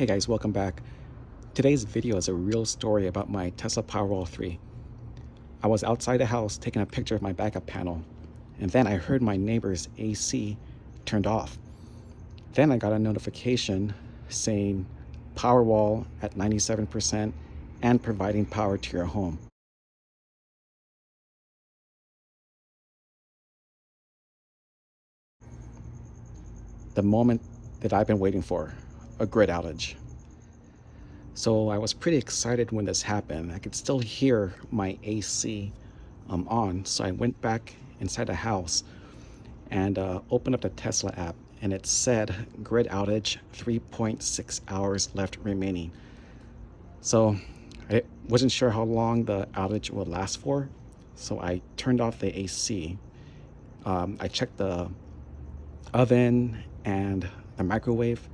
Hey guys, welcome back. Today's video is a real story about my Tesla Powerwall 3. I was outside the house taking a picture of my backup panel, and then I heard my neighbor's AC turned off. Then I got a notification saying Powerwall at 97% and providing power to your home. The moment that I've been waiting for, a grid outage. So I was pretty excited when this happened. I could still hear my AC on. So I went back inside the house and opened up the Tesla app, and it said grid outage, 3.6 hours left remaining. So I wasn't sure how long the outage would last for. So I turned off the AC. I checked the oven and the microwave.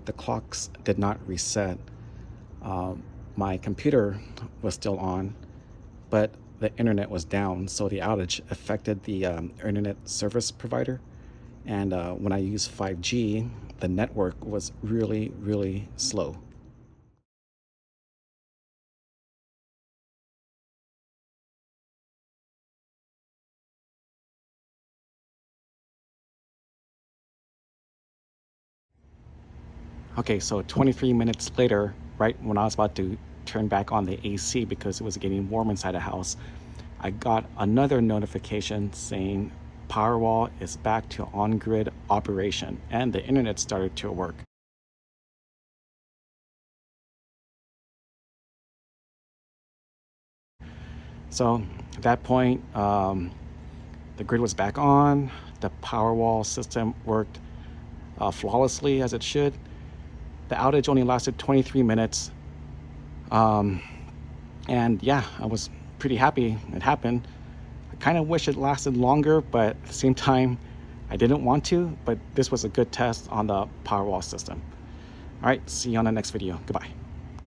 The clocks did not reset. My computer was still on, but the internet was down, so the outage affected the internet service provider. And when I used 5G, the network was really, really slow. Okay, so 23 minutes later, right when I was about to turn back on the AC because it was getting warm inside the house, I got another notification saying Powerwall is back to on-grid operation and the internet started to work. So at that point, the grid was back on, the Powerwall system worked flawlessly as it should. The outage only lasted 23 minutes. And yeah, I was pretty happy it happened. I kind of wish it lasted longer, but at the same time, I didn't want to, but this was a good test on the Powerwall system. All right, see you on the next video. Goodbye.